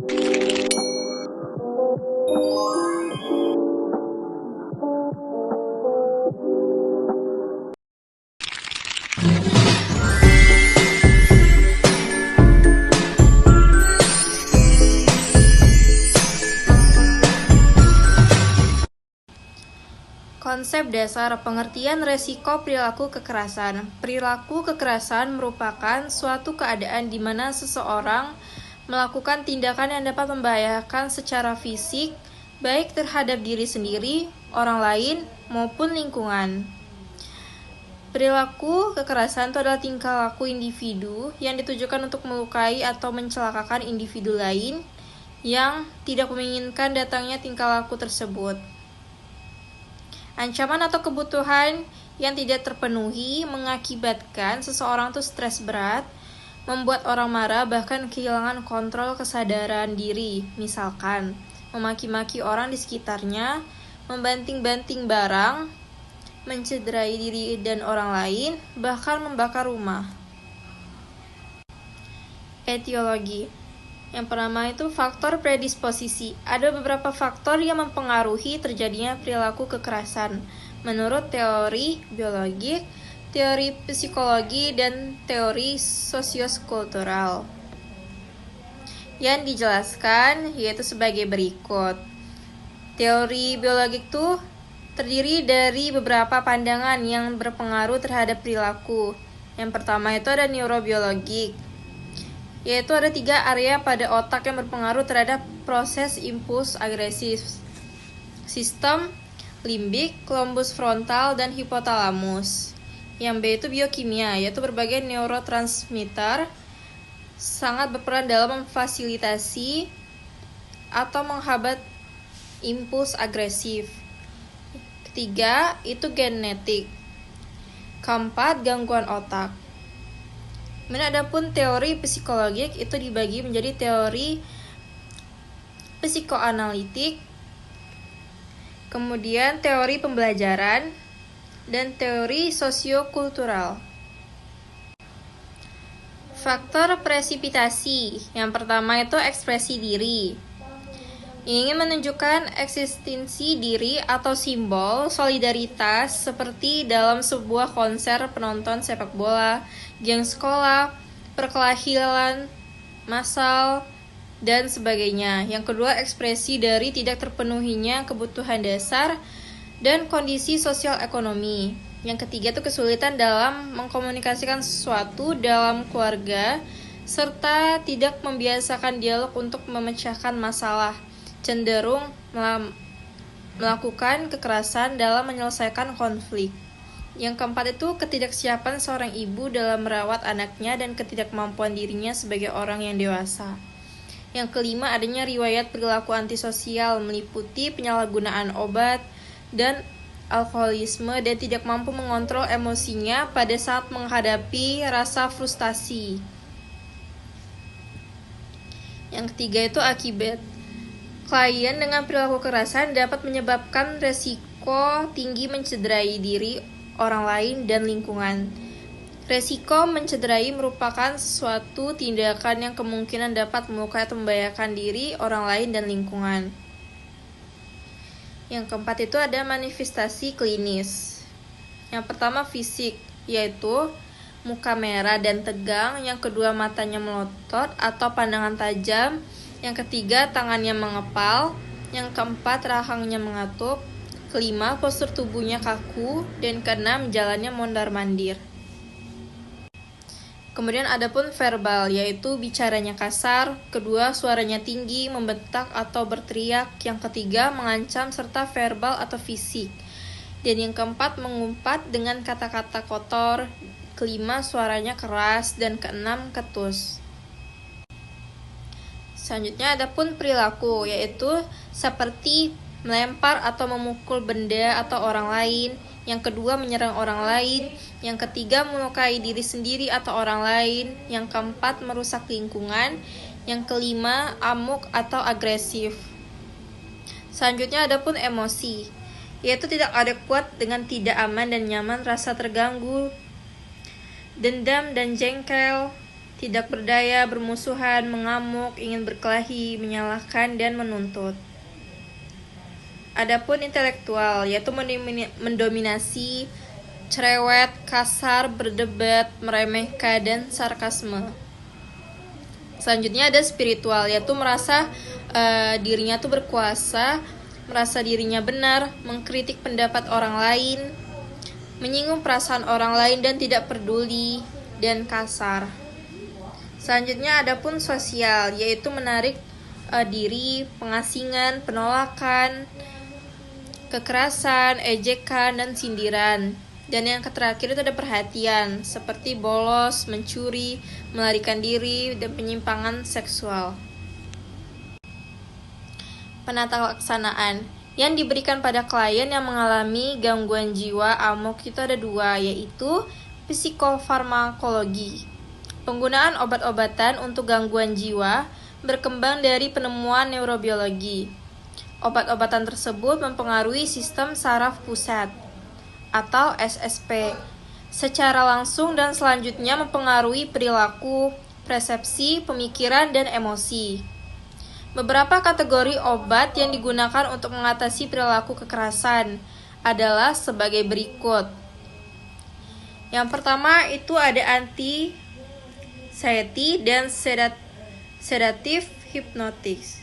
Konsep dasar pengertian resiko perilaku kekerasan. Perilaku kekerasan merupakan suatu keadaan di mana seseorang melakukan tindakan yang dapat membahayakan secara fisik, baik terhadap diri sendiri, orang lain, maupun lingkungan. Perilaku kekerasan itu adalah tingkah laku individu yang ditujukan untuk melukai atau mencelakakan individu lain yang tidak menginginkan datangnya tingkah laku tersebut. Ancaman atau kebutuhan yang tidak terpenuhi mengakibatkan seseorang itu stres berat, membuat orang marah, bahkan kehilangan kontrol kesadaran diri. Misalkan, memaki-maki orang di sekitarnya, membanting-banting barang, mencederai diri dan orang lain, bahkan membakar rumah. Etiologi. Yang pertama itu faktor predisposisi. Ada beberapa faktor yang mempengaruhi terjadinya perilaku kekerasan menurut teori biologi, teori psikologi, dan teori sosioskultural. Yang dijelaskan yaitu sebagai berikut. Teori biologi itu terdiri dari beberapa pandangan yang berpengaruh terhadap perilaku. Yang pertama itu ada neurobiologik, yaitu ada 3 area pada otak yang berpengaruh terhadap proses impuls agresif: sistem limbik, lombus frontal, dan hipotalamus. Yang B itu biokimia, yaitu berbagai neurotransmitter sangat berperan dalam memfasilitasi atau menghambat impuls agresif. Ketiga itu genetik. Keempat, gangguan otak. Kemudian ada pun teori psikologik itu dibagi menjadi teori psikoanalitik, kemudian teori pembelajaran, dan teori sosiokultural. Faktor presipitasi. Yang pertama itu ekspresi diri. Ingin menunjukkan eksistensi diri atau simbol solidaritas seperti dalam sebuah konser penonton sepak bola, geng sekolah, perkelahian massal, dan sebagainya. Yang kedua, ekspresi dari tidak terpenuhinya kebutuhan dasar dan kondisi sosial ekonomi. Yang ketiga itu kesulitan dalam mengkomunikasikan sesuatu dalam keluarga, serta tidak membiasakan dialog untuk memecahkan masalah, cenderung melakukan kekerasan dalam menyelesaikan konflik. Yang keempat itu ketidaksiapan seorang ibu dalam merawat anaknya dan ketidakmampuan dirinya sebagai orang yang dewasa. Yang kelima, adanya riwayat perilaku antisosial meliputi penyalahgunaan obat dan alkoholisme dan tidak mampu mengontrol emosinya pada saat menghadapi rasa frustasi. Yang ketiga itu akibat. Klien dengan perilaku kekerasan dapat menyebabkan resiko tinggi mencederai diri, orang lain, dan lingkungan. Resiko mencederai merupakan suatu tindakan yang kemungkinan dapat melukai atau membahayakan diri, orang lain, dan lingkungan. Yang keempat itu ada manifestasi klinis. Yang pertama fisik, yaitu muka merah dan tegang. Yang kedua, matanya melotot atau pandangan tajam. Yang ketiga, tangannya mengepal. Yang keempat, rahangnya mengatup. Kelima, postur tubuhnya kaku. Dan keenam, jalannya mondar-mandir. Kemudian ada pun verbal, yaitu bicaranya kasar. Kedua, suaranya tinggi, membentak atau berteriak. Yang ketiga, mengancam serta verbal atau fisik. Dan yang keempat, mengumpat dengan kata-kata kotor. Kelima, suaranya keras. Dan keenam, ketus. Selanjutnya ada pun perilaku, yaitu seperti melempar atau memukul benda atau orang lain. Yang kedua, menyerang orang lain. Yang ketiga, melukai diri sendiri atau orang lain. Yang keempat, merusak lingkungan. Yang kelima, amuk atau agresif. Selanjutnya ada pun emosi, yaitu tidak adekuat dengan tidak aman dan nyaman, rasa terganggu, dendam dan jengkel, tidak berdaya, bermusuhan, mengamuk, ingin berkelahi, menyalahkan, dan menuntut. Adapun intelektual, yaitu mendominasi, cerewet, kasar, berdebat, meremehkan, dan sarkasme. Selanjutnya ada spiritual, yaitu merasa dirinya tuh berkuasa, merasa dirinya benar, mengkritik pendapat orang lain, menyinggung perasaan orang lain dan tidak peduli, dan kasar. Selanjutnya ada pun sosial, yaitu menarik diri, pengasingan, penolakan, kekerasan, ejekan, dan sindiran. Dan yang terakhir itu ada perhatian, seperti bolos, mencuri, melarikan diri, dan penyimpangan seksual. Penata laksanaan yang diberikan pada klien yang mengalami gangguan jiwa amok itu ada 2, yaitu psikofarmakologi. Penggunaan obat-obatan untuk gangguan jiwa berkembang dari penemuan neurobiologi. Obat-obatan tersebut mempengaruhi sistem saraf pusat atau SSP secara langsung dan selanjutnya mempengaruhi perilaku, persepsi, pemikiran, dan emosi. Beberapa kategori obat yang digunakan untuk mengatasi perilaku kekerasan adalah sebagai berikut. Yang pertama itu ada anxiety dan sedatif hipnotis.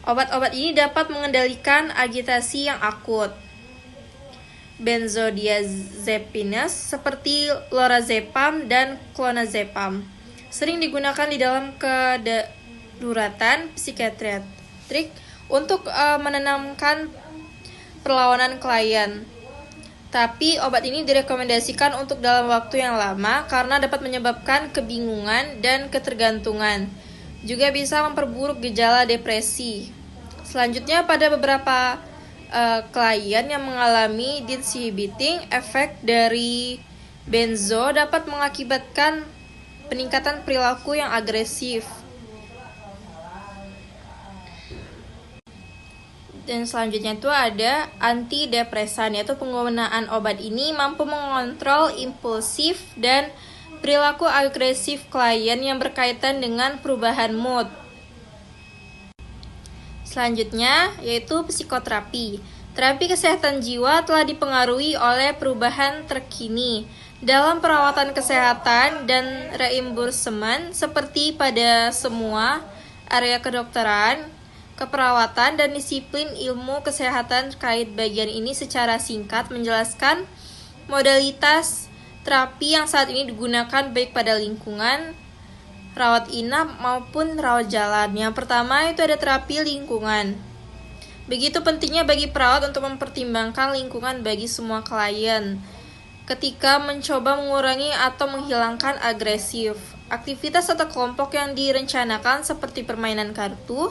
Obat-obat ini dapat mengendalikan agitasi yang akut. Benzodiazepines seperti lorazepam dan clonazepam sering digunakan di dalam kedaruratan psikiatrik untuk menenangkan perlawanan klien. Tapi obat ini direkomendasikan untuk dalam waktu yang lama karena dapat menyebabkan kebingungan dan ketergantungan. Juga bisa memperburuk gejala depresi. Selanjutnya pada beberapa klien yang mengalami disinhibiting efek dari benzo dapat mengakibatkan peningkatan perilaku yang agresif. Dan selanjutnya itu ada antidepresan, yaitu penggunaan obat ini mampu mengontrol impulsif dan perilaku agresif klien yang berkaitan dengan perubahan mood. Selanjutnya yaitu psikoterapi. Terapi kesehatan jiwa telah dipengaruhi oleh perubahan terkini dalam perawatan kesehatan dan reimbursement seperti pada semua area kedokteran, keperawatan, dan disiplin ilmu kesehatan terkait. Bagian ini secara singkat menjelaskan modalitas terapi yang saat ini digunakan baik pada lingkungan rawat inap maupun rawat jalan. Yang pertama itu ada terapi lingkungan. Begitu pentingnya bagi perawat untuk mempertimbangkan lingkungan bagi semua klien ketika mencoba mengurangi atau menghilangkan agresif. Aktivitas atau kelompok yang direncanakan seperti permainan kartu,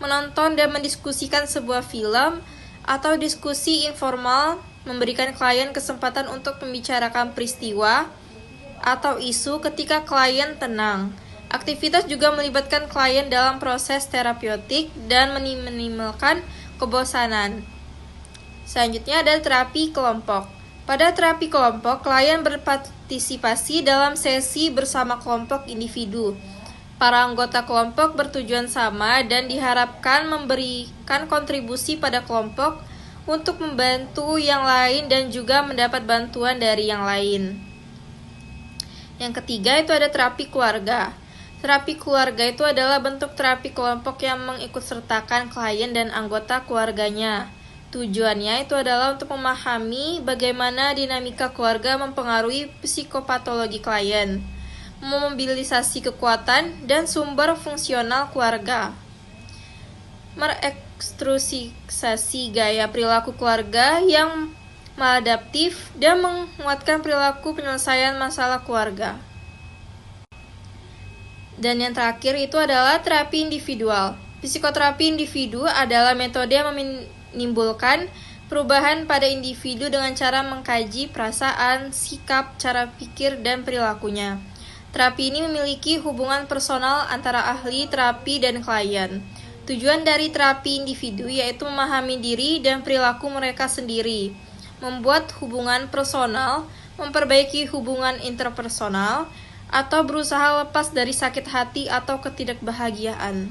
menonton dan mendiskusikan sebuah film, atau diskusi informal memberikan klien kesempatan untuk membicarakan peristiwa atau isu ketika klien tenang. Aktivitas juga melibatkan klien dalam proses terapeutik dan menimbulkan kebosanan. Selanjutnya ada terapi kelompok. Pada terapi kelompok, klien berpartisipasi dalam sesi bersama kelompok individu. Para anggota kelompok bertujuan sama dan diharapkan memberikan kontribusi pada kelompok untuk membantu yang lain dan juga mendapat bantuan dari yang lain. Yang ketiga itu ada terapi keluarga. Terapi keluarga itu adalah bentuk terapi kelompok yang mengikutsertakan klien dan anggota keluarganya. Tujuannya itu adalah untuk memahami bagaimana dinamika keluarga mempengaruhi psikopatologi klien, memobilisasi kekuatan dan sumber fungsional keluarga, merekstrusisasi gaya perilaku keluarga yang maladaptif, dan menguatkan perilaku penyelesaian masalah keluarga. Dan yang terakhir itu adalah terapi individual. Psikoterapi individu adalah metode yang menimbulkan perubahan pada individu dengan cara mengkaji perasaan, sikap, cara pikir, dan perilakunya. Terapi ini memiliki hubungan personal antara ahli terapi dan klien. Tujuan dari terapi individu yaitu memahami diri dan perilaku mereka sendiri, membuat hubungan personal, memperbaiki hubungan interpersonal, atau berusaha lepas dari sakit hati atau ketidakbahagiaan.